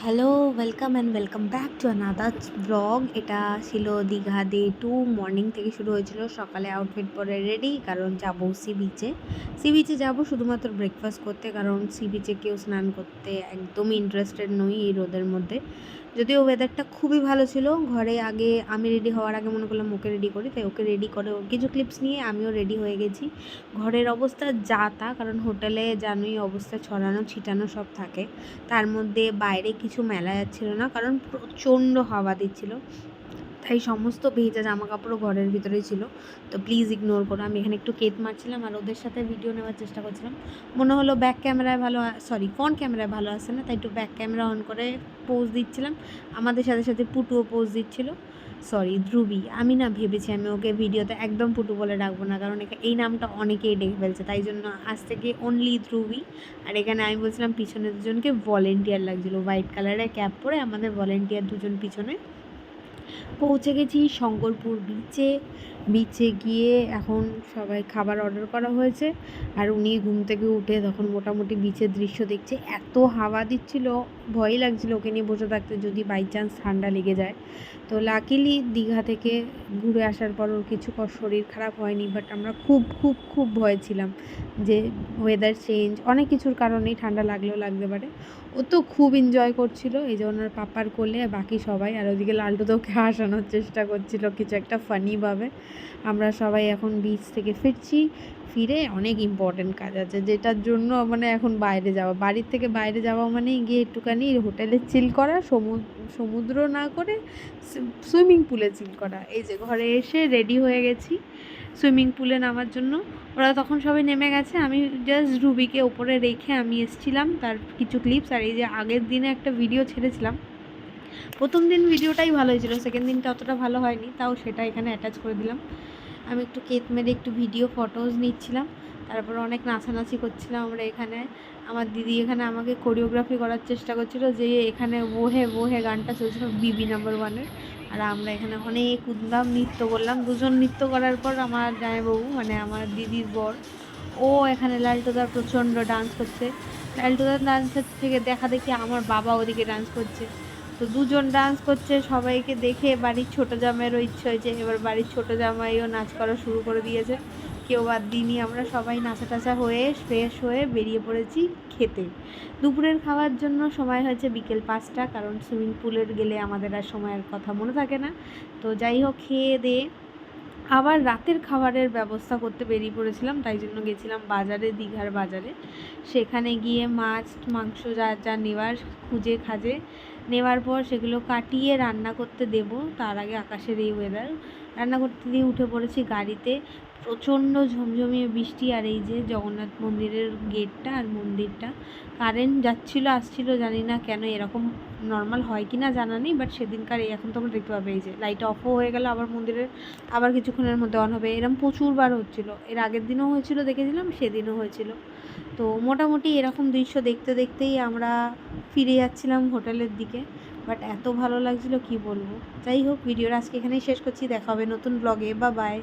Hello, welcome back to another blog. এটা ছিল Digha day 2। Morning থেকে শুরু হয়েছিল। সকালে আউটফিট পরে রেডি, কারণ যাবো সি বিচে যাবো শুধুমাত্র ব্রেকফাস্ট করতে, কারণ সি বিচে কেউ স্নান করতে একদমই ইন্টারেস্টেড নই এই রোদের মধ্যে। যদিও ওয়েদারটা খুবই ভালো ছিল। ঘরে আগে আমি রেডি হওয়ার আগে মনে করলাম ওকে রেডি করি, তাই ওকে রেডি করে ওর কিছু ক্লিপস নিয়ে আমিও রেডি হয়ে গেছি। ঘরের অবস্থা যা তা, কারণ হোটেলে জানোই অবস্থা ছড়ানো ছিটানো সব থাকে। তার মধ্যে বাইরে কিছু মেলা যাচ্ছিল না, কারণ প্রচণ্ড হাওয়া দিচ্ছিল, তাই সমস্ত ভেজা জামা কাপড়ও ঘরের ভিতরেই ছিল। তো প্লিজ ইগনোর করো, আমি এখানে একটু কেত মারছিলাম আর ওদের সাথে ভিডিও নেওয়ার চেষ্টা করছিলাম। মনে হলো ব্যাক ক্যামেরায় ভালো, সরি ফ্রন্ট ক্যামেরায় ভালো আসে না, তাই একটু ব্যাক ক্যামেরা অন করে পোজ দিচ্ছিলাম। আমাদের সাথে সাথে পুটুও পোজ দিচ্ছিল, সরি ধ্রুবী। আমি না ভেবেছি আমি ওকে ভিডিওতে একদম পুটু বলে ডাকবো না, কারণ এই নামটা অনেকেই ডেকে ফেলছে, তাই জন্য আজ থেকে অনলি ধ্রুবী। আর এখানে আমি বলছিলাম পিছনে দুজনকে ভলেন্টিয়ার লাগছিলো, হোয়াইট কালারের ক্যাপ পরে আমাদের ভলেন্টিয়ার দুজন পিছনে। পৌঁছে গেছি শঙ্করপুর বিচে গিয়ে এখন সবাই খাবার অর্ডার করা হয়েছে। আর উনি ঘুম থেকে উঠে তখন মোটামুটি বিচের দৃশ্য দেখছে। এত হাওয়া দিচ্ছিল, ভয়ই লাগছিল ওকে নিয়ে বসে থাকতে যদি বাই চান্স ঠান্ডা লেগে যায়। তো লাকিলি দীঘা থেকে ঘুরে আসার পর ওর কিছু শরীর খারাপ হয়নি, বাট আমরা খুব খুব খুব ভয় ছিলাম যে ওয়েদার চেঞ্জ অনেক কিছুর কারণেই ঠান্ডা লাগলেও লাগতে পারে। ও তো খুব এনজয় করছিল, এই যে ওনার পাপার কোলে বাকি সবাই, আর ওদিকে লালটু তো ওকে হাসানোর চেষ্টা করছিল কিছু একটা ফানিভাবে। আমরা সবাই এখন বিচ থেকে ফিরে অনেক ইম্পর্টেন্ট কাজ আছে, যেটার জন্য মানে এখন বাইরে যাওয়া, বাড়ির থেকে বাইরে যাওয়া মানে গিয়ে একটুখানি হোটেলে চিল করা, সমুদ্র না করে সুইমিং পুলে চিল করা। এই যে ঘরে এসে রেডি হয়ে গেছি সুইমিং পুলে নামার জন্য। ওরা তখন সবাই নেমে গেছে, আমি জাস্ট রুবিকে ওপরে রেখে আমি এসেছিলাম তার কিছু ক্লিপস। আর এই যে আগের দিনে একটা ভিডিও ছেড়েছিলাম, প্রথম দিন ভিডিওটাই ভালো হয়েছিল, সেকেন্ড দিনটা অতটা ভালো হয়নি, তাও সেটা এখানে অ্যাটাচ করে দিলাম। আমি একটু কেক মেরে একটু ভিডিও ফটোজ নিচ্ছিলাম, তারপর অনেক নাচানাচি করছিলাম আমরা এখানে। আমার দিদি এখানে আমাকে কোরিওগ্রাফি করার চেষ্টা করছিল, যে এখানে ওহে ওহে গানটা চলছিল বিবি নাম্বার ওয়ানের। আর আমরা এখানে অনেক উদ্দাম নৃত্য করলাম। দুজন নৃত্য করার পর আমার জামাইবাবু মানে আমার দিদির বর, ও এখানে লালটুদার প্রচণ্ড ডান্স করছে। লালটুদার ডান্সের থেকে দেখা দেখি আমার বাবা ওদিকে ডান্স করছে। তো দুজন ডান্স করছে, সবাইকে দেখে বাড়ির ছোটো জামাইয়েরও ইচ্ছে হয়েছে, এবার বাড়ির ছোটো জামাইও নাচ করা শুরু করে দিয়েছে। কেউ বাদ দিইনি, আমরা সবাই নাচা টাচা হয়ে ফ্রেশ হয়ে বেরিয়ে পড়েছি খেতে। দুপুরের খাওয়ার জন্য সময় হয়েছে বিকেল 5টা, কারণ সুইমিং পুলের গেলে আমাদের আর সময়ের কথা মনে থাকে না। তো যাই হোক, খেয়ে দিয়ে আবার রাতের খাবারের ব্যবস্থা করতে বেরিয়ে পড়েছিলাম, তাই জন্য গেছিলাম বাজারে, দীঘার বাজারে। সেখানে গিয়ে মাছ মাংস যা যা নেওয়ার খুঁজে খাজে নেওয়ার পর সেগুলো কাটিয়ে রান্না করতে দেব। তার আগে আকাশের এই ওয়েদার, রান্না করতে দিয়ে উঠে পড়েছি গাড়িতে। প্রচণ্ড ঝমঝমিয়ে বৃষ্টি, আর এই যে জগন্নাথ মন্দিরের গেটটা আর মন্দিরটা, কারেন্ট যাচ্ছিলো আসছিলো, জানি না কেন, এরকম নর্মাল হয় কি না জানা নেই, বাট সেদিনকার এই এখন তোমরা দেখতে পাবে এই যে লাইট অফও হয়ে গেল আবার মন্দিরের, আবার কিছুক্ষণের মধ্যে অন হবে, এরকম প্রচুরবার হচ্ছিলো। এর আগের দিনও হয়েছিল, দেখেছিলাম, সেদিনও হয়েছিল। তো মোটামুটি এরকম দৃশ্য দেখতে দেখতেই আমরা ফিরে যাচ্ছিলাম হোটেলের দিকে, বাট এত ভালো লাগছিলো কি বলবো। যাই হোক, ভিডিওটা আজকে এখানেই শেষ করছি, দেখা হবে নতুন ব্লগে, বা বাই।